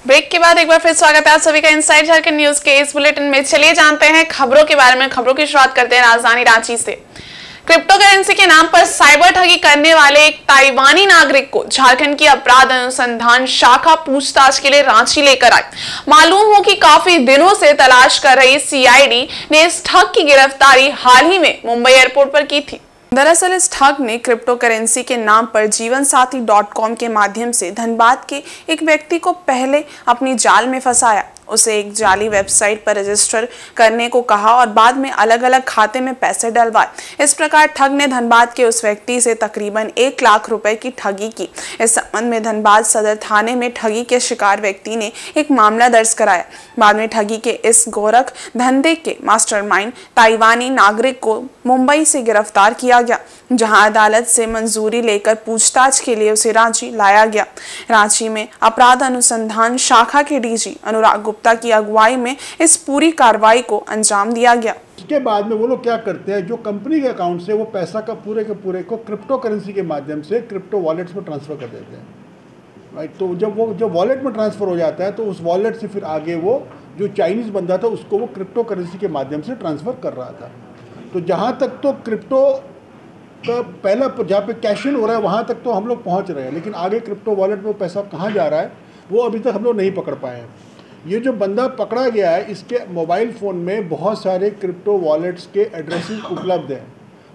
Break के बाद एक बार फिर स्वागत है आप सभी का इनसाइड झारखंड न्यूज के इस बुलेटिन में। चलिए जानते हैं खबरों के बारे में। खबरों की शुरुआत करते हैं राजधानी रांची से। क्रिप्टो करेंसी के नाम पर साइबर ठगी करने वाले एक ताइवानी नागरिक को झारखंड की अपराध अनुसंधान शाखा पूछताछ के लिए रांची लेकर आई। मालूम हो कि काफी दिनों से तलाश कर रही सीआईडी ने इस ठग की गिरफ्तारी हाल ही में मुंबई एयरपोर्ट पर की थी। दरअसल इस ठग ने क्रिप्टो करेंसी के नाम पर जीवनसाथी.com के माध्यम से धनबाद के एक व्यक्ति को पहले अपनी जाल में फंसाया। उसे एक जाली वेबसाइट पर रजिस्टर करने को कहा और बाद में अलग अलग खाते में पैसे डलवाए। इस प्रकार ठग ने धनबाद के उस व्यक्ति से तकरीबन 1 लाख रुपए की ठगी की। इस संबंध में धनबाद सदर थाने में ठगी के शिकार व्यक्ति ने एक मामला दर्ज कराया। बाद में ठगी के इस गोरख धंधे के मास्टरमाइंड ताइवानी नागरिक को मुंबई से गिरफ्तार किया गया, जहां अदालत से मंजूरी लेकर पूछताछ के लिए उसे रांची लाया गया। रांची में अपराध अनुसंधान शाखा के डीजी अनुराग गुप्ता की अगुवाई में इस पूरी कार्रवाई को अंजाम दिया गया। इसके बाद में वो लोग क्या करते हैं, जो कंपनी के अकाउंट से वो पैसा का पूरे के पूरे को क्रिप्टो करेंसी के माध्यम से क्रिप्टो वॉलेट्स में ट्रांसफर कर देते हैं, राइट। तो जब वॉलेट में ट्रांसफर हो जाता है तो उस वॉलेट से फिर आगे वो जो चाइनीज़ बंदा था उसको वो क्रिप्टो करेंसी के माध्यम से ट्रांसफ़र कर रहा था। तो जहाँ तक तो क्रिप्टो का पहला जहाँ पे कैश इन हो रहा है वहाँ तक तो हम लोग पहुँच रहे हैं, लेकिन आगे क्रिप्टो वॉलेट में पैसा कहाँ जा रहा है वो अभी तक हम लोग नहीं पकड़ पाए हैं। ये जो बंदा पकड़ा गया है इसके मोबाइल फ़ोन में बहुत सारे क्रिप्टो वॉलेट्स के एड्रेसेस उपलब्ध हैं।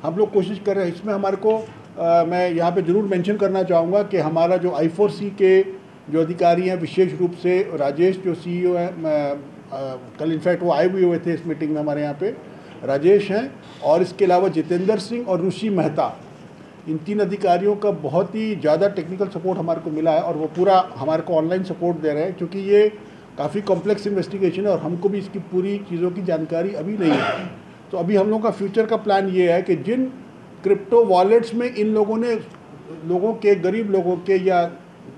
हम लोग कोशिश कर रहे हैं इसमें हमारे को मैं यहाँ पे ज़रूर मेंशन करना चाहूँगा कि हमारा जो I4C के जो अधिकारी हैं, विशेष रूप से राजेश जो CEO हैं, कल इनफैक्ट वो आए हुए थे इस मीटिंग में हमारे यहाँ पे, राजेश हैं, और इसके अलावा जितेंद्र सिंह और ऋषि मेहता, इन 3 अधिकारियों का बहुत ही ज़्यादा टेक्निकल सपोर्ट हमारे को मिला है और वो पूरा हमारे को ऑनलाइन सपोर्ट दे रहे हैं, क्योंकि ये काफ़ी कॉम्प्लेक्स इन्वेस्टिगेशन है और हमको भी इसकी पूरी चीज़ों की जानकारी अभी नहीं है। तो अभी हम लोगों का फ्यूचर का प्लान ये है कि जिन क्रिप्टो वॉलेट्स में इन लोगों ने लोगों के, गरीब लोगों के या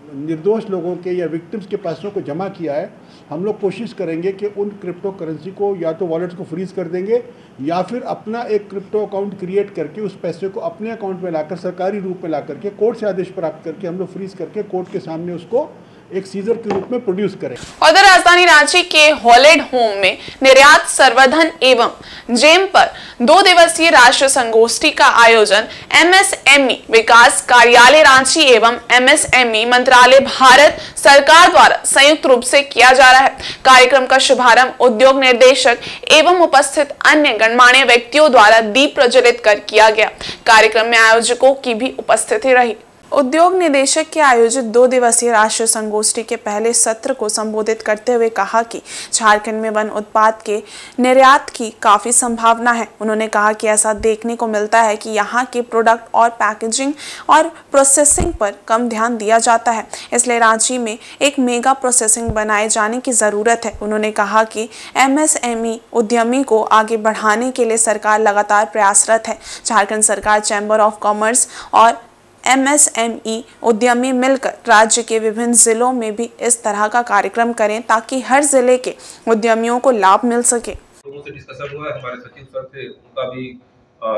निर्दोष लोगों के या विक्टिम्स के पैसों को जमा किया है, हम लोग कोशिश करेंगे कि उन क्रिप्टो करेंसी को या तो वॉलेट्स को फ्रीज़ कर देंगे या फिर अपना एक क्रिप्टो अकाउंट क्रिएट करके उस पैसे को अपने अकाउंट में लाकर सरकारी रूप में ला करके कोर्ट से आदेश प्राप्त करके हम लोग फ्रीज़ करके कोर्ट के सामने उसको एक सीजर के रूप में प्रोड्यूस करें। उधर राजधानी रांची के हॉलिड होम में निर्यात संवर्धन एवं जेम पर 2 दिवसीय राष्ट्रीय संगोष्ठी का आयोजन MSME विकास कार्यालय रांची एवं MSME मंत्रालय भारत सरकार द्वारा संयुक्त रूप से किया जा रहा है। कार्यक्रम का शुभारंभ उद्योग निर्देशक एवं उपस्थित अन्य गणमान्य व्यक्तियों द्वारा दीप प्रज्वलित कर किया गया। कार्यक्रम में आयोजकों की भी उपस्थिति रही। उद्योग निदेशक के आयोजित 2 दिवसीय राष्ट्रीय संगोष्ठी के पहले सत्र को संबोधित करते हुए कहा कि झारखंड में वन उत्पाद के निर्यात की काफी संभावना है। उन्होंने कहा कि ऐसा देखने को मिलता है कि यहाँ के प्रोडक्ट और पैकेजिंग और प्रोसेसिंग पर कम ध्यान दिया जाता है, इसलिए रांची में एक मेगा प्रोसेसिंग बनाए जाने की जरूरत है। उन्होंने कहा कि MSME उद्यमी को आगे बढ़ाने के लिए सरकार लगातार प्रयासरत है। झारखंड सरकार, चैम्बर ऑफ कॉमर्स और MSME उद्यमी मिलकर राज्य के विभिन्न जिलों में भी इस तरह का कार्यक्रम करें ताकि हर जिले के उद्यमियों को लाभ मिल सके। लोगों से डिस्कशन हुआ है, हमारे सचिव सर थे, उनका भी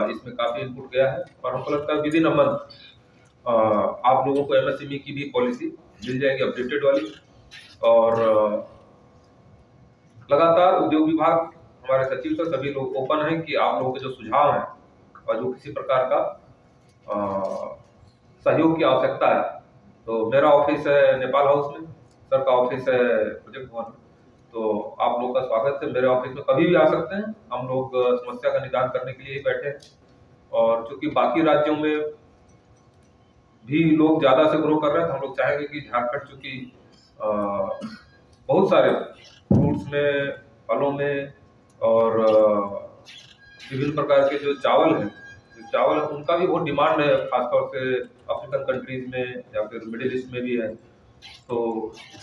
इसमें काफी इनपुट गया है और हमको लगता है विदिन अ मंथ आप लोगों को MSME की भी पॉलिसी मिल जाएगी अपडेटेड वाली। और लगातार उद्योग विभाग, हमारे सचिव सर, सभी लोग ओपन हैं कि आप लोगों के जो सुझाव हैं और जो किसी प्रकार का सहयोग की आवश्यकता है, तो मेरा ऑफिस है नेपाल हाउस में, सर का ऑफिस है प्रोजेक्ट भवन, तो आप लोग का स्वागत है। मेरे ऑफिस में कभी भी आ सकते हैं, हम लोग समस्या का निदान करने के लिए ही बैठे हैं। और चूंकि बाकी राज्यों में भी लोग ज़्यादा से ग्रो कर रहे हैं, तो हम लोग चाहेंगे कि झारखंड चूंकि बहुत सारे फ्रूट्स में, फलों में और विभिन्न प्रकार के जो चावल है उनका भी बहुत डिमांड है, खासतौर से अफ्रीकन कंट्रीज में या फिर मिडिल ईस्ट में भी है। तो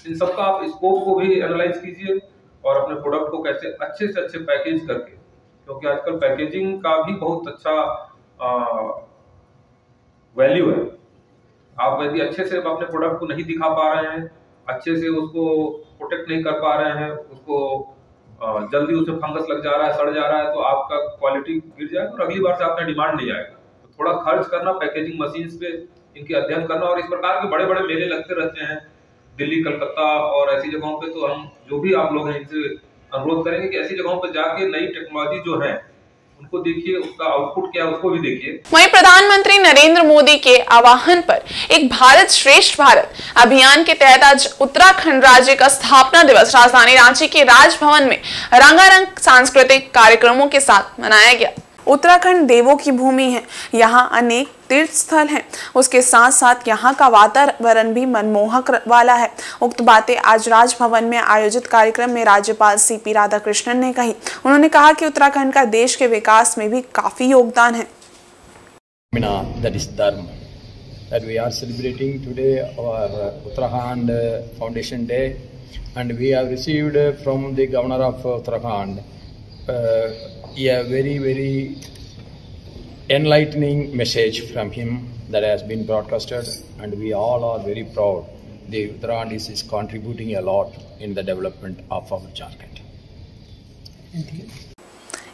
इन सबका आप स्कोप को भी एनालाइज कीजिए और अपने प्रोडक्ट को कैसे अच्छे से अच्छे पैकेज करके, क्योंकि आजकल पैकेजिंग का भी बहुत अच्छा वैल्यू है। आप यदि अच्छे से अपने प्रोडक्ट को नहीं दिखा पा रहे हैं, अच्छे से उसको प्रोटेक्ट नहीं कर पा रहे हैं, उसको जल्दी उसमें फंगस लग जा रहा है, सड़ जा रहा है, तो आपका क्वालिटी गिर जाएगा और अगली बार से आपका डिमांड नहीं आएगा। तो थोड़ा खर्च करना पैकेजिंग मशीन्स पे, इनके अध्ययन करना, और इस प्रकार के बड़े बड़े मेले लगते रहते हैं दिल्ली, कलकत्ता और ऐसी जगहों पे, तो हम जो भी आप लोग हैं इनसे अनुरोध करेंगे कि ऐसी जगहों पर जाके नई टेक्नोलॉजी जो है उनको देखिए, उसका आउटपुट क्या है उसको भी देखिए। वहीं प्रधानमंत्री नरेंद्र मोदी के आह्वान पर एक भारत श्रेष्ठ भारत अभियान के तहत आज उत्तराखंड राज्य का स्थापना दिवस राजधानी रांची के राजभवन में रंगारंग सांस्कृतिक कार्यक्रमों के साथ मनाया गया। उत्तराखंड देवों की भूमि है, यहाँ अनेक तीर्थ स्थल हैं, उसके साथ साथ यहाँ का वातावरण भी मनमोहक वाला है। उक्त बातें आज राजभवन में आयोजित कार्यक्रम में राज्यपाल सीपी राधाकृष्णन ने कही। उन्होंने कहा कि उत्तराखंड का देश के विकास में भी काफी योगदान है। That is Dharma. That we are celebrating today our Uttarakhand Foundation Day, and we have received from the Governor of Uttarakhand a very enlightening message from him that has been broadcasted, and we all are very proud. The Uttarakhand is contributing a lot in the development of our Jharkhand.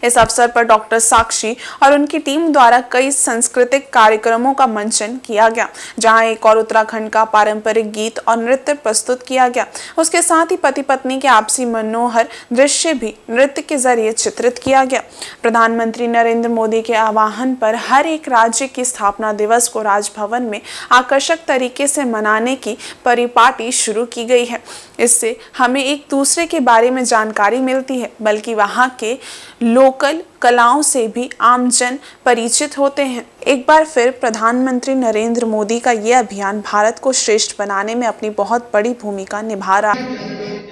इस अवसर पर doctor साक्षी और उनकी team द्वारा कई सांस्कृतिक कार्यक्रमों का मंचन किया गया, जहां एक और उत्तराखंड का पारंपरिक गीत और नृत्य प्रस्तुत किया गया। उसके साथ ही पति पत्नी के आपसी मनोहर दृश्य भी नृत्य के जरिए चित्रित किया गया। प्रधानमंत्री नरेंद्र मोदी के आह्वान पर हर एक राज्य की स्थापना दिवस को राजभवन में आकर्षक तरीके से मनाने की परिपाटी शुरू की गई है। इससे हमें एक दूसरे के बारे में जानकारी मिलती है, बल्कि वहाँ के लोकल कलाओं से भी आमजन परिचित होते हैं। एक बार फिर प्रधानमंत्री नरेंद्र मोदी का ये अभियान भारत को श्रेष्ठ बनाने में अपनी बहुत बड़ी भूमिका निभा रहा है।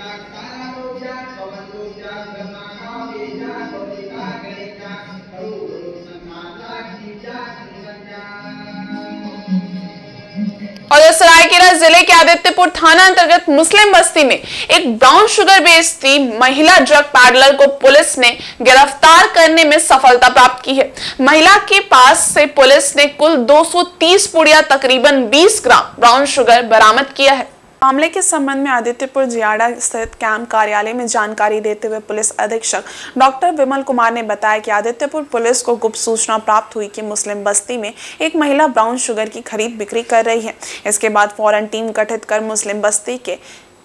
और सरायकेला जिले के आदित्यपुर थाना अंतर्गत मुस्लिम बस्ती में एक ब्राउन शुगर बेचती महिला ड्रग पैडलर को पुलिस ने गिरफ्तार करने में सफलता प्राप्त की है। महिला के पास से पुलिस ने कुल 230 पुड़िया तकरीबन 20 ग्राम ब्राउन शुगर बरामद किया है। मामले के संबंध में आदित्यपुर जियाड़ा स्थित कैंप कार्यालय में जानकारी देते हुए पुलिस अधीक्षक डॉक्टर विमल कुमार ने बताया कि आदित्यपुर पुलिस को गुप्त सूचना प्राप्त हुई कि मुस्लिम बस्ती में एक महिला ब्राउन शुगर की खरीद बिक्री कर रही है। इसके बाद फौरन टीम गठित कर मुस्लिम बस्ती के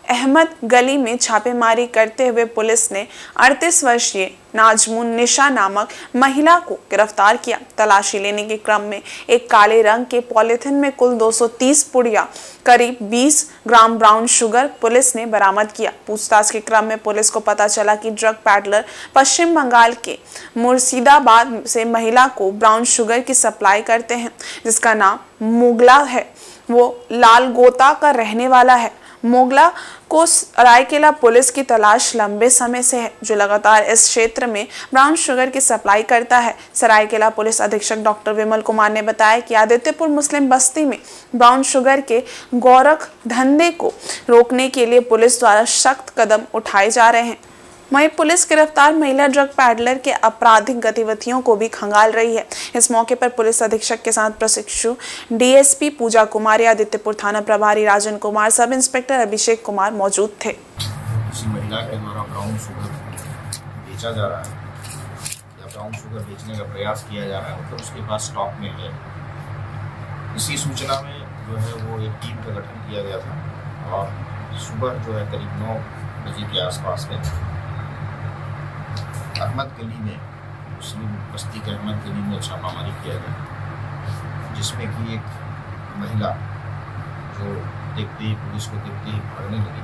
अहमद गली में छापेमारी करते हुए पुलिस ने 38 वर्षीय नाजमुन निशा नामक महिला को गिरफ्तार किया। तलाशी लेने के क्रम में एक काले रंग के पॉलिथीन में कुल 230 पुड़िया करीब 20 ग्राम ब्राउन शुगर पुलिस ने बरामद किया। पूछताछ के क्रम में पुलिस को पता चला कि ड्रग पैडलर पश्चिम बंगाल के मुर्शिदाबाद से महिला को ब्राउन शुगर की सप्लाई करते हैं, जिसका नाम मोगला है। वो लाल गोता का रहने वाला है। मोगला को सरायकेला पुलिस की तलाश लंबे समय से है, जो लगातार इस क्षेत्र में ब्राउन शुगर की सप्लाई करता है। सरायकेला पुलिस अधीक्षक डॉक्टर विमल कुमार ने बताया कि आदित्यपुर मुस्लिम बस्ती में ब्राउन शुगर के गोरख धंधे को रोकने के लिए पुलिस द्वारा सख्त कदम उठाए जा रहे हैं। वहीं पुलिस गिरफ्तार महिला ड्रग पैडलर के आपराधिक गतिविधियों को भी खंगाल रही है। इस मौके पर पुलिस अधीक्षक के साथ प्रशिक्षु डीएसपी पूजा कुमारी, आदित्यपुर थाना प्रभारी राजन कुमार, सब इंस्पेक्टर अभिषेक कुमार मौजूद थे। किसी महिला के द्वारा ब्राउन शुगर बेचा जा रहा है या ब्राउन शुगर बेचने का प्रयास किया जा रहा है, मतलब उसके पास स्टॉक में है। इसी सूचना में जो है वो एक टीम का गठन किया गया था और सुबह जो है करीब 9 बजे के आसपास में अहमद गली में, मुस्लिम बस्ती के अहमद गली में छापामारी किया गया, जिसमें कि एक महिला जो देखते ही पुलिस को देखते ही भागने लगी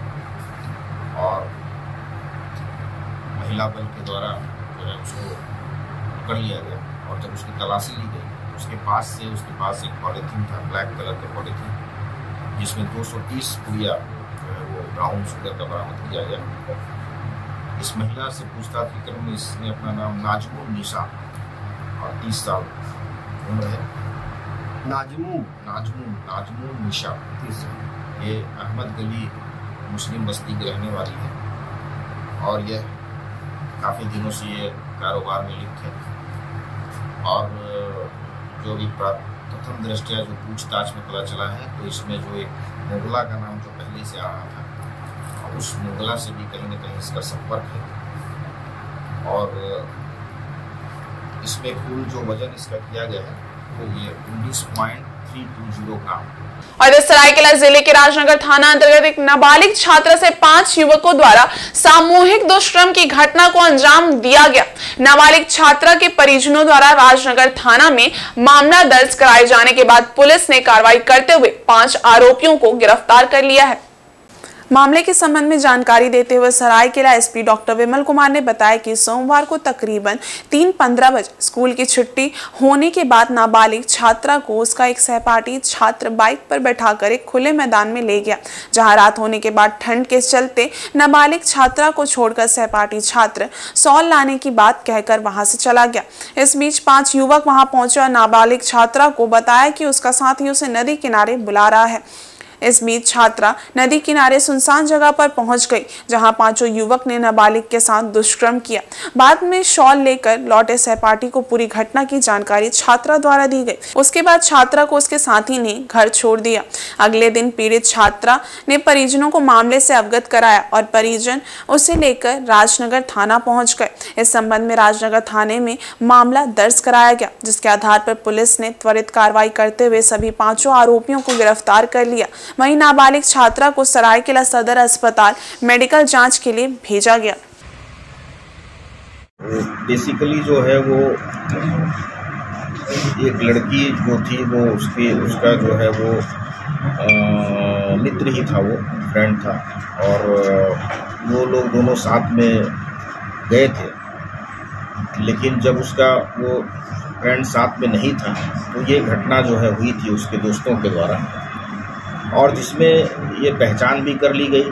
और महिला बल के द्वारा जो है उसको पकड़ लिया गया। और जब उसकी तलाशी ली गई उसके पास एक पॉलीथीन था, ब्लैक कलर का पॉलीथीन, जिसमें 230 पुड़िया जो है वो ब्राउन शुगर का बरामद किया गया। इस महिला से पूछताछ के क्रम में इसने अपना नाम नाजमुन निशा और 30 साल उम्र है। नाजमुन निशा, ये अहमद गली मुस्लिम बस्ती की रहने वाली है और यह काफ़ी दिनों से ये कारोबार में लिप्त है। और जो भी प्रथम दृष्टया जो पूछताछ में पता चला है, तो इसमें जो एक मोगला का नाम जो पहले से आ रहा था, उस मुगला से भी कहीं न कहीं इसका संपर्क है। और इसमें कुल जो वजन इसका किया गया है वो ये 19.3 320 का। और इधर सरायकेला जिले के राजनगर थाना अंतर्गत एक नाबालिग छात्रा से 5 युवकों द्वारा सामूहिक दुष्कर्म की घटना को अंजाम दिया गया। नाबालिग छात्रा के परिजनों द्वारा राजनगर थाना में मामला दर्ज कराए जाने के बाद पुलिस ने कार्रवाई करते हुए 5 आरोपियों को गिरफ्तार कर लिया है। मामले के संबंध में जानकारी देते हुए सरायकेला एसपी डॉक्टर विमल कुमार ने बताया कि सोमवार को तकरीबन 3:15 बजे स्कूल की छुट्टी होने के बाद नाबालिग छात्रा को उसका एक सहपाठी छात्र बाइक पर बैठाकर एक खुले मैदान में ले गया, जहां रात होने के बाद ठंड के चलते नाबालिग छात्रा को छोड़कर सहपाठी छात्र सॉल लाने की बात कहकर वहां से चला गया। इस बीच 5 युवक वहां पहुंचे और नाबालिग छात्रा को बताया कि उसका साथी उसे नदी किनारे बुला रहा है। इस बीच छात्रा नदी किनारे सुनसान जगह पर पहुंच गई, जहां 5 युवक ने नाबालिग के साथ दुष्कर्म किया। बाद में शॉल लेकर लौटे सहपाठी को पूरी घटना की जानकारी छात्रा द्वारा दी गई। उसके बाद छात्रा को उसके साथी ने घर छोड़ दिया। अगले दिन पीड़ित छात्रा ने परिजनों को मामले से अवगत कराया और परिजन उसे लेकर राजनगर थाना पहुंच गए। इस संबंध में राजनगर थाने में मामला दर्ज कराया गया, जिसके आधार पर पुलिस ने त्वरित कार्रवाई करते हुए सभी 5 आरोपियों को गिरफ्तार कर लिया। वहीं नाबालिग छात्रा को सरायकेला सदर अस्पताल मेडिकल जांच के लिए भेजा गया। बेसिकली जो है वो एक लड़की जो थी वो उसका जो है वो मित्र ही था, वो फ्रेंड था, और वो लोग दोनों साथ में गए थे। लेकिन जब उसका वो फ्रेंड साथ में नहीं था तो ये घटना जो है हुई थी उसके दोस्तों के द्वारा, और जिसमें ये पहचान भी कर ली गई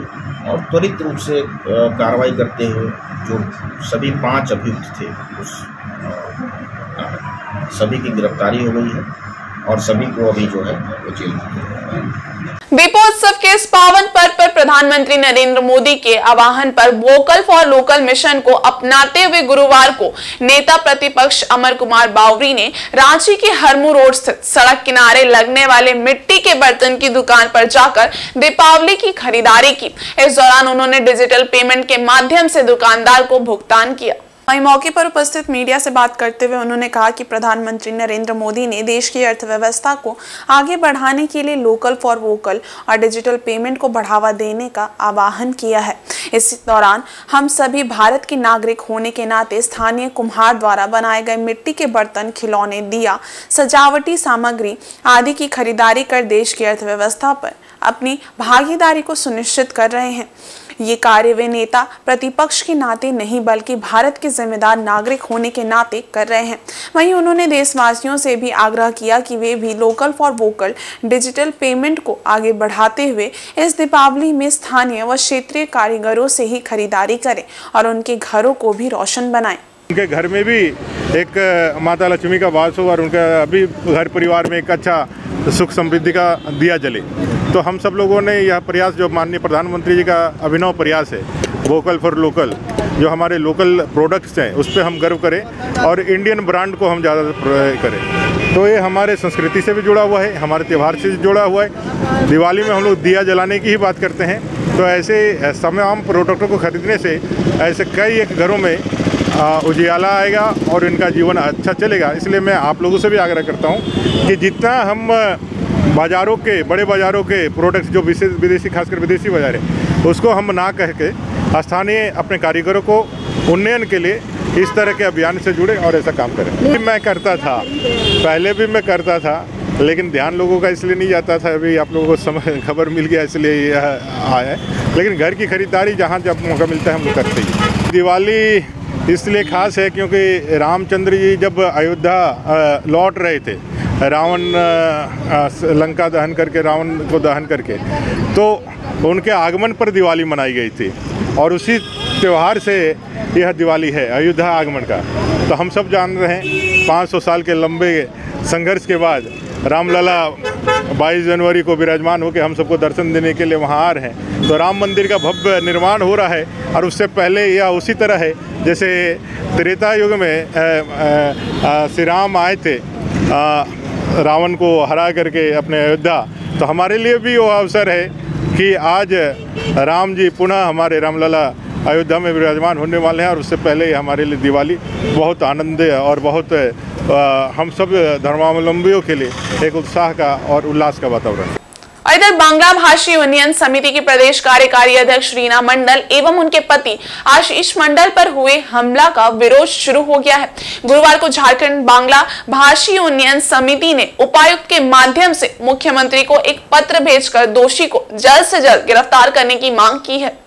और त्वरित रूप से कार्रवाई करते हुए जो सभी 5 अभियुक्त थे उस सभी की गिरफ्तारी हो गई है और सभी को अभी जो है वो जेल में। दीपोत्सव के इस पावन पर्व पर प्रधानमंत्री नरेंद्र मोदी के आह्वान पर वोकल फॉर लोकल मिशन को अपनाते हुए गुरुवार को नेता प्रतिपक्ष अमर कुमार बावरी ने रांची के हरमू रोड स्थित सड़क किनारे लगने वाले मिट्टी के बर्तन की दुकान पर जाकर दीपावली की खरीदारी की। इस दौरान उन्होंने डिजिटल पेमेंट के माध्यम से दुकानदार को भुगतान किया। वहीं मौके पर उपस्थित मीडिया से बात करते हुए उन्होंने कहा कि प्रधानमंत्री नरेंद्र मोदी ने देश की अर्थव्यवस्था को आगे बढ़ाने के लिए लोकल फॉर वोकल और डिजिटल पेमेंट को बढ़ावा देने का आह्वान किया है। इस दौरान हम सभी भारत के नागरिक होने के नाते स्थानीय कुम्हार द्वारा बनाए गए मिट्टी के बर्तन, खिलौने, दिया, सजावटी सामग्री आदि की खरीदारी कर देश की अर्थव्यवस्था पर अपनी भागीदारी को सुनिश्चित कर रहे हैं। ये कार्य वे नेता प्रतिपक्ष के नाते नहीं बल्कि भारत के जिम्मेदार नागरिक होने के नाते कर रहे हैं। वहीं उन्होंने देशवासियों से भी आग्रह किया कि वे भी local for vocal digital payment को आगे बढ़ाते हुए इस दीपावली में स्थानीय व क्षेत्रीय कारीगरों से ही खरीदारी करें और उनके घरों को भी रोशन बनाएं। उनके घर में भी एक माता लक्ष्मी का वास हो और उनका अभी घर परिवार में एक अच्छा सुख समृद्धि का दिया जले। तो हम सब लोगों ने यह प्रयास, जो माननीय प्रधानमंत्री जी का अभिनव प्रयास है वोकल फॉर लोकल, जो हमारे लोकल प्रोडक्ट्स हैं उस पर हम गर्व करें और इंडियन ब्रांड को हम ज़्यादा करें। तो ये हमारे संस्कृति से भी जुड़ा हुआ है, हमारे त्यौहार से जुड़ा हुआ है। दिवाली में हम लोग दिया जलाने की ही बात करते हैं, तो ऐसे तमाम प्रोडक्टों को खरीदने से ऐसे कई एक घरों में उजियाला आएगा और इनका जीवन अच्छा चलेगा। इसलिए मैं आप लोगों से भी आग्रह करता हूँ कि जितना हम बाज़ारों के, बड़े बाज़ारों के प्रोडक्ट्स जो विदेशी, खासकर विदेशी बाज़ार है, उसको हम ना कह के स्थानीय अपने कारीगरों को उन्नयन के लिए इस तरह के अभियान से जुड़े और ऐसा काम करें। मैं करता था, पहले भी मैं करता था, लेकिन ध्यान लोगों का इसलिए नहीं जाता था। अभी आप लोगों को समय खबर मिल गया इसलिए यह आया है। लेकिन घर की खरीदारी जहाँ जब मौका मिलता है हम लोग करते ही। दिवाली इसलिए ख़ास है क्योंकि रामचंद्र जी जब अयोध्या लौट रहे थे, रावण लंका दहन करके, रावण को दहन करके, तो उनके आगमन पर दिवाली मनाई गई थी और उसी त्यौहार से यह दिवाली है, अयोध्या आगमन का। तो हम सब जान रहे हैं 500 साल के लंबे संघर्ष के बाद रामलला 22 जनवरी को विराजमान होकर हम सबको दर्शन देने के लिए वहाँ आ रहे हैं। तो राम मंदिर का भव्य निर्माण हो रहा है और उससे पहले यह उसी तरह है जैसे त्रेता युग में श्री राम आए थे रावण को हरा करके अपने अयोध्या। तो हमारे लिए भी वो अवसर है कि आज राम जी पुनः, हमारे रामलला अयोध्या में विराजमान होने वाले हैं और उससे पहले हमारे लिए दिवाली बहुत आनंद और बहुत हम सब धर्मावलंबियों के लिए एक उत्साह का और उल्लास का वातावरण। और इधर बांग्ला भाषी यूनियन समिति की प्रदेश कार्यकारी अध्यक्ष रीना मंडल एवं उनके पति आशीष मंडल पर हुए हमला का विरोध शुरू हो गया है। गुरुवार को झारखंड बांग्ला भाषी यूनियन समिति ने उपायुक्त के माध्यम से मुख्यमंत्री को एक पत्र भेजकर दोषी को जल्द से जल्द गिरफ्तार करने की मांग की है।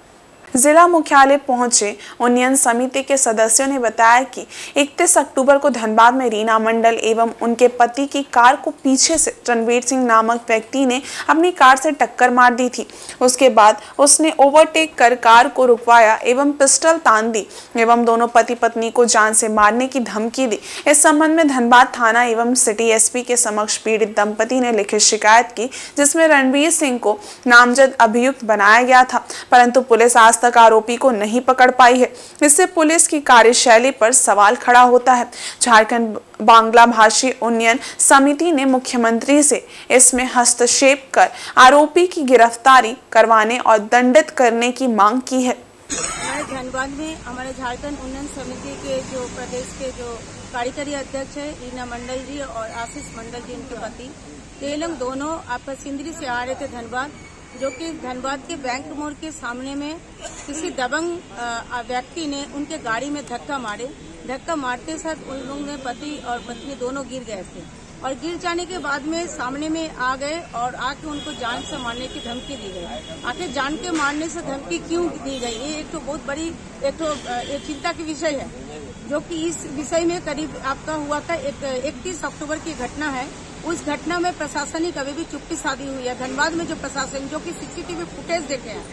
जिला मुख्यालय पहुंचे यूनियन समिति के सदस्यों ने बताया कि 31 अक्टूबर को धनबाद में रीना मंडल एवं उनके पति की कार को पीछे से रणवीर सिंह नामक व्यक्ति ने अपनी कार से टक्कर मार दी थी। उसके बाद उसने ओवरटेक कर कार को रुकवाया एवं पिस्टल तान दी एवं दोनों पति पत्नी को जान से मारने की धमकी दी। इस संबंध में धनबाद थाना एवं सिटी एसपी के समक्ष पीड़ित दंपति ने लिखित शिकायत की, जिसमें रणवीर सिंह को नामजद अभियुक्त बनाया गया था, परंतु पुलिस आज तक आरोपी को नहीं पकड़ पाई है। इससे पुलिस की कार्यशैली पर सवाल खड़ा होता है। झारखंड बांग्ला भाषी यूनियन समिति ने मुख्यमंत्री से इसमें हस्तक्षेप कर आरोपी की गिरफ्तारी करवाने और दंडित करने की मांग की है। धनबाद में हमारे झारखंड यूनियन समिति के जो प्रदेश के जो कार्यकारी अध्यक्ष है रीना मंडल जी और आशीष मंडल जी उनके पति, ये लोग दोनों आपस इंद्री से आ रहे थे धनबाद, जो कि धनबाद के बैंक मोड़ के सामने में किसी दबंग व्यक्ति ने उनके गाड़ी में धक्का मारते साथ उन लोगों ने पति और पत्नी दोनों गिर गए थे और गिर जाने के बाद में सामने में आ गए और आके उनको जान से मारने की धमकी दी गई। आके जान के मारने से धमकी क्यों दी गई, ये एक तो बहुत बड़ी एक चिंता की विषय है, जो कि इस विषय में करीब आपका हुआ था 31 अक्टूबर की घटना है। उस घटना में प्रशासनिक अभी भी चुप्पी साधी हुई है। धनबाद में जो प्रशासन जो कि सीसीटीवी फुटेज देखे हैं,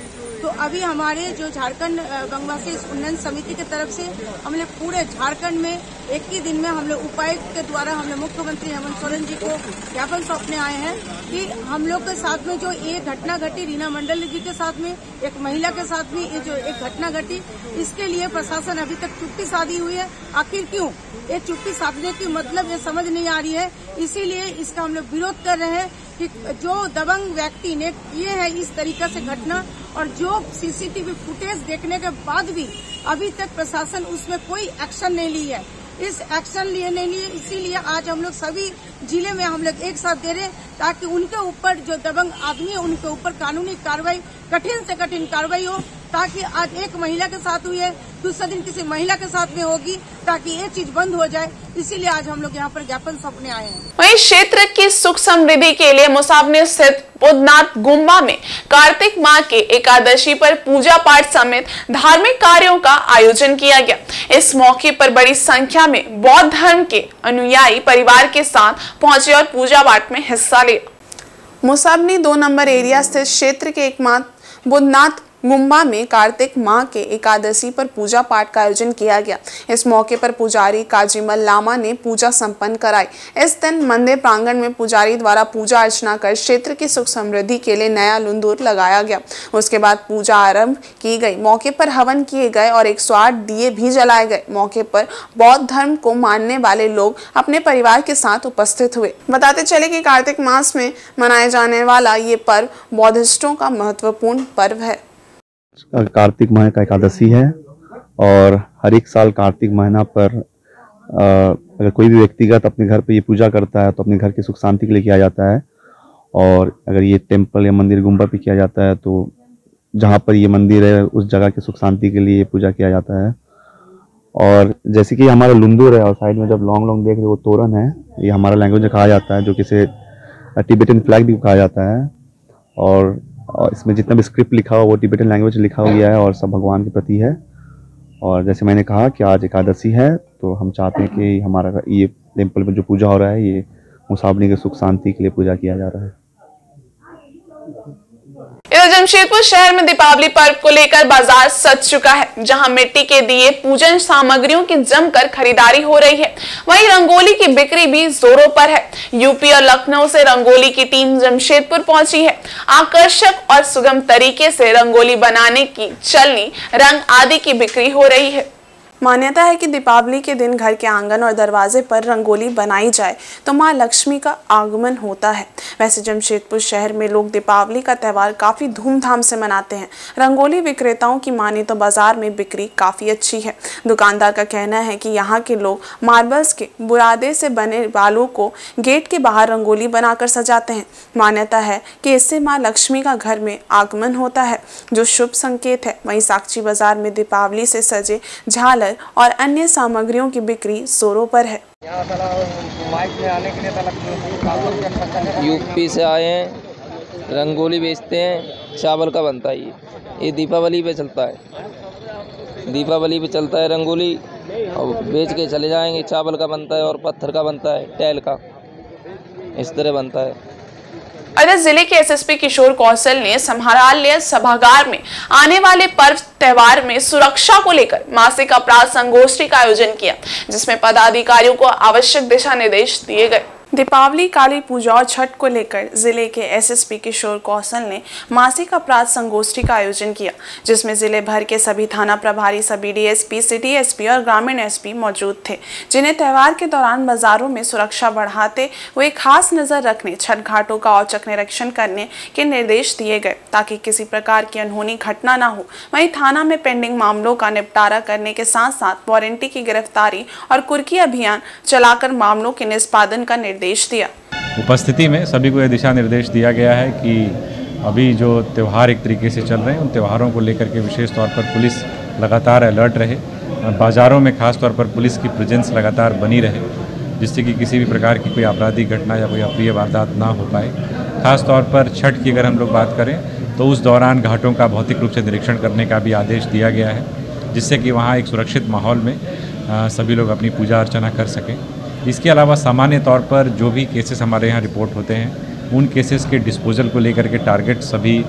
तो अभी हमारे जो झारखंड बांग्ला भाषी यूनियन समिति की तरफ से हमने पूरे झारखंड में एक ही दिन में हम लोग उपायुक्त के द्वारा हमने मुख्यमंत्री हेमंत सोरेन जी को ज्ञापन सौंपने आए हैं कि हम लोग के साथ में जो ये घटना घटी, रीना मंडल जी के साथ में एक महिला के साथ में ये जो एक घटना घटी, इसके लिए प्रशासन अभी तक चुप्पी साधी हुई है। आखिर क्यों ये चुप्पी साधने की मतलब ये समझ नहीं आ रही है, इसीलिए इसका हम लोग विरोध कर रहे हैं कि जो दबंग व्यक्ति ने किए है इस तरीके से घटना और जो सीसीटीवी फुटेज देखने के बाद भी अभी तक प्रशासन उसमें कोई एक्शन नहीं ली है। इस एक्शन लिए नहीं लिए, इसीलिए आज हम लोग सभी जिले में हम लोग एक साथ दे रहे हैं ताकि उनके ऊपर जो दबंग आदमी है उनके ऊपर कानूनी कार्रवाई, कठिन से कठिन कार्रवाई हो, ताकि आज एक महिला के साथ हुई है, दूसरे दिन किसी महिला के साथ में होगी, ताकि ये चीज बंद हो जाए। इसीलिए आज हम लोग यहाँ पर ज्ञापन सौंपने आए हैं। वहीं क्षेत्र की सुख समृद्धि के लिए मुसाबनी स्थित बुद्धनाथ गुम्बा में कार्तिक माह के एकादशी पर पूजा पाठ समेत धार्मिक कार्यों का आयोजन किया गया। इस मौके पर बड़ी संख्या में बौद्ध धर्म के अनुयायी परिवार के साथ पहुंचे और पूजा पाठ में हिस्सा लिया। मुसाबनी 2 नंबर एरिया स्थित क्षेत्र के एकमात्र बुद्धनाथ गुम्बा में कार्तिक माह के एकादशी पर पूजा पाठ का आयोजन किया गया। इस मौके पर पुजारी काजीमल लामा ने पूजा संपन्न कराई। इस दिन मंदिर प्रांगण में पुजारी द्वारा पूजा अर्चना कर क्षेत्र की सुख समृद्धि के लिए नया लुंदूर लगाया गया। उसके बाद पूजा आरंभ की गई। मौके पर हवन किए गए और 108 दिए भी जलाए गए। मौके पर बौद्ध धर्म को मानने वाले लोग अपने परिवार के साथ उपस्थित हुए। बताते चले कि कार्तिक मास में मनाए जाने वाला ये पर्व बौद्धिस्टों का महत्वपूर्ण पर्व है। कार्तिक माह का एकादशी है और हर एक साल कार्तिक महीना पर अगर कोई भी व्यक्तिगत अपने घर पे ये पूजा करता है तो अपने घर की सुख शांति के लिए किया जाता है। और अगर ये टेम्पल या मंदिर गुम्बा पे किया जाता है तो जहाँ पर ये मंदिर है उस जगह की सुख शांति के लिए ये पूजा किया जाता है। और जैसे कि हमारा लुंदूर है और साइड में जब लॉन्ग देख रहे वो तोरण है, ये हमारा लैंग्वेज में कहा जाता है, जो कि इसे टिबेटन फ्लैग भी कहा जाता है। और इसमें जितना भी स्क्रिप्ट लिखा हुआ वो टिबेटन लैंग्वेज लिखा गया है और सब भगवान के प्रति है। और जैसे मैंने कहा कि आज एकादशी है तो हम चाहते हैं कि हमारा ये टेम्पल में जो पूजा हो रहा है ये मुसाबनी के सुख शांति के लिए पूजा किया जा रहा है। इधर जमशेदपुर शहर में दीपावली पर्व को लेकर बाजार सज चुका है, जहां मिट्टी के दिए पूजन सामग्रियों की जमकर खरीदारी हो रही है। वहीं रंगोली की बिक्री भी जोरों पर है। यूपी और लखनऊ से रंगोली की टीम जमशेदपुर पहुंची है। आकर्षक और सुगम तरीके से रंगोली बनाने की चलनी, रंग आदि की बिक्री हो रही है। मान्यता है कि दीपावली के दिन घर के आंगन और दरवाजे पर रंगोली बनाई जाए तो मां लक्ष्मी का आगमन होता है। वैसे जमशेदपुर शहर में लोग दीपावली का त्यौहार काफ़ी धूमधाम से मनाते हैं। रंगोली विक्रेताओं की माने तो बाजार में बिक्री काफ़ी अच्छी है। दुकानदार का कहना है कि यहाँ के लोग मार्बल्स के बुरादे से बने बालों को गेट के बाहर रंगोली बनाकर सजाते हैं। मान्यता है कि इससे माँ लक्ष्मी का घर में आगमन होता है, जो शुभ संकेत है। वहीं साक्षी बाजार में दीपावली से सजे झालर और अन्य सामग्रियों की बिक्री जोरों पर है। यूपी से आए हैं, रंगोली बेचते हैं, चावल का बनता है। ये दीपावली पे चलता है, दीपावली पे चलता है रंगोली, और बेच के चले जाएंगे। चावल का बनता है और पत्थर का बनता है, टैल का, इस तरह बनता है। अररिया जिले के एसएसपी किशोर कौशल ने समाहरणालय सभागार में आने वाले पर्व त्योहार में सुरक्षा को लेकर मासिक अपराध संगोष्ठी का आयोजन किया, जिसमें पदाधिकारियों को आवश्यक दिशा निर्देश दिए गए। दीपावली, काली पूजा और छठ को लेकर जिले के एसएसपी किशोर कौशल ने मासिक अपराध संगोष्ठी का आयोजन किया, जिसमें जिले भर के सभी थाना प्रभारी, सभी डीएसपी, सिटी एसपी और ग्रामीण एसपी मौजूद थे, जिन्हें त्योहार के दौरान बाजारों में सुरक्षा बढ़ाते हुए खास नजर रखने, छठ घाटों का औचक निरीक्षण करने के निर्देश दिए गए, ताकि किसी प्रकार की अनहोनी घटना न हो। वहीं थाना में पेंडिंग मामलों का निपटारा करने के साथ साथ वारंटी की गिरफ्तारी और कुर्की अभियान चलाकर मामलों के निष्पादन का निर्देश दिया। उपस्थिति में सभी को यह दिशा निर्देश दिया गया है कि अभी जो त्यौहार एक तरीके से चल रहे हैं, उन त्योहारों को लेकर के विशेष तौर पर पुलिस लगातार अलर्ट रहे। बाज़ारों में खास तौर पर पुलिस की प्रेजेंस लगातार बनी रहे, जिससे कि किसी भी प्रकार की कोई आपराधिक घटना या कोई अप्रिय वारदात ना हो पाए। खास तौर पर छठ की अगर हम लोग बात करें तो उस दौरान घाटों का भौतिक रूप से निरीक्षण करने का भी आदेश दिया गया है, जिससे कि वहाँ एक सुरक्षित माहौल में सभी लोग अपनी पूजा अर्चना कर सकें। इसके अलावा सामान्य तौर पर जो भी केसेस हमारे यहाँ रिपोर्ट होते हैं, उन केसेस के डिस्पोजल को लेकर के टारगेट सभी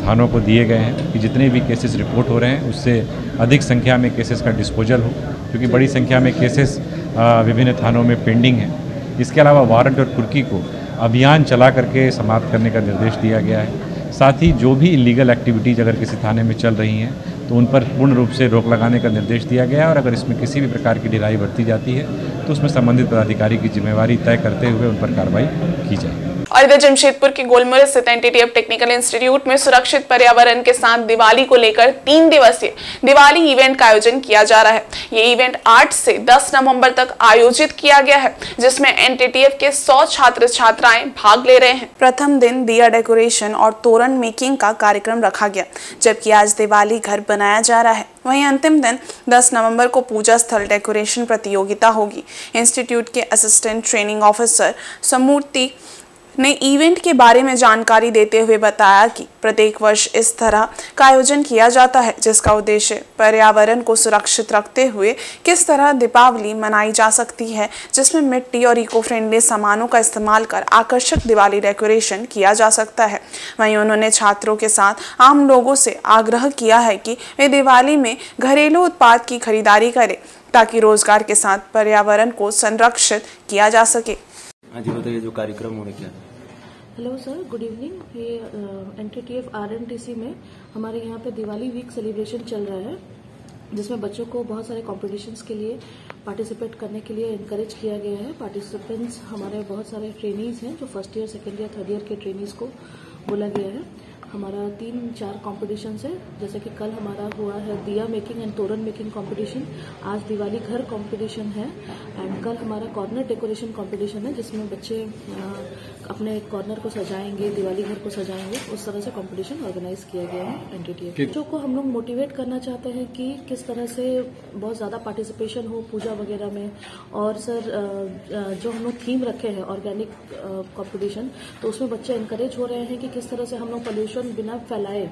थानों को दिए गए हैं कि जितने भी केसेस रिपोर्ट हो रहे हैं उससे अधिक संख्या में केसेस का डिस्पोजल हो, क्योंकि बड़ी संख्या में केसेस विभिन्न थानों में पेंडिंग हैं। इसके अलावा वारंट और कुर्की को अभियान चला करके समाप्त करने का निर्देश दिया गया है। साथ ही जो भी इलीगल एक्टिविटीज़ अगर किसी थाने में चल रही हैं तो उन पर पूर्ण रूप से रोक लगाने का निर्देश दिया गया है, और अगर इसमें किसी भी प्रकार की ढिलाई बरती जाती है तो उसमें संबंधित पदाधिकारी की जिम्मेवारी तय करते हुए उन पर कार्रवाई की जाए। और इधर जमशेदपुर के गोलमोड़ स्थित एनटीटीएफ टेक्निकल इंस्टीट्यूट में सुरक्षित पर्यावरण के साथ दिवाली को लेकर 3 दिवसीय दिवाली इवेंट का आयोजन किया जा रहा है। ये इवेंट 8 से 10 नवंबर तक आयोजित किया गया है, जिसमें एनटीटीएफ के 100 छात्र छात्राएं भाग ले रहे हैं। प्रथम दिन दिया डेकोरेशन और तोरण मेकिंग का कार्यक्रम रखा गया, जबकि आज दिवाली घर बनाया जा रहा है। वहीं अंतिम दिन 10 नवंबर को पूजा स्थल डेकोरेशन प्रतियोगिता होगी। इंस्टीट्यूट के असिस्टेंट ट्रेनिंग ऑफिसर समूर्ति ने इवेंट के बारे में जानकारी देते हुए बताया कि प्रत्येक वर्ष इस तरह का आयोजन किया जाता है, जिसका उद्देश्य पर्यावरण को सुरक्षित रखते हुए किस तरह दीपावली मनाई जा सकती है, जिसमें मिट्टी और इको फ्रेंडली सामानों का इस्तेमाल कर आकर्षक दिवाली डेकोरेशन किया जा सकता है। वहीं उन्होंने छात्रों के साथ आम लोगों से आग्रह किया है कि वे दिवाली में घरेलू उत्पाद की खरीदारी करें, ताकि रोजगार के साथ पर्यावरण को संरक्षित किया जा सके। हाँ जी बताइए, जो कार्यक्रम होने क्या है? Hello sir, good evening. ये एनटीटीएफ आरएनटीसी में हमारे यहाँ पे दिवाली वीक सेलिब्रेशन चल रहा है, जिसमें बच्चों को बहुत सारे कॉम्पिटिशन्स के लिए पार्टिसिपेट करने के लिए इनकरेज किया गया है। पार्टिसिपेंट्स हमारे बहुत सारे ट्रेनीज हैं, जो first year, second year, third year के ट्रेनीज को बोला गया है। हमारा 3-4 कॉम्पिटिशन्स है, जैसे कि कल हमारा हुआ है दिया मेकिंग एंड तोरण मेकिंग कंपटीशन, आज दिवाली घर कंपटीशन है, एंड कल हमारा कॉर्नर डेकोरेशन कंपटीशन है, जिसमें बच्चे अपने कॉर्नर को सजाएंगे, दिवाली घर को सजाएंगे। उस तरह से कंपटीशन ऑर्गेनाइज किया गया है एनटीटीएफ। बच्चों को हम लोग मोटिवेट करना चाहते हैं कि किस तरह से बहुत ज़्यादा पार्टिसिपेशन हो पूजा वगैरह में। और सर जो हम लोग थीम रखे हैं ऑर्गेनिक कंपटीशन, तो उसमें बच्चे इंकरेज हो रहे हैं कि किस तरह से हम लोग पोल्यूशन बिना फैलाए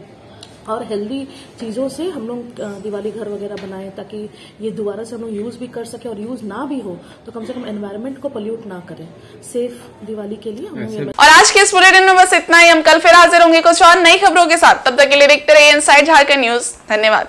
और हेल्दी चीज़ों से हम लोग दिवाली घर वगैरह बनाएं, ताकि ये दोबारा से हम लोग यूज़ भी कर सके, और यूज़ ना भी हो तो कम से कम एनवायरनमेंट को पोल्यूट ना करें। सेफ दिवाली के लिए हम लोग। और आज के इस बुलेटिन में बस इतना ही। हम कल फिर हाजिर होंगे कुछ और नई खबरों के साथ। तब तक के लिए देखते रहिए इनसाइड झारखंड न्यूज। धन्यवाद।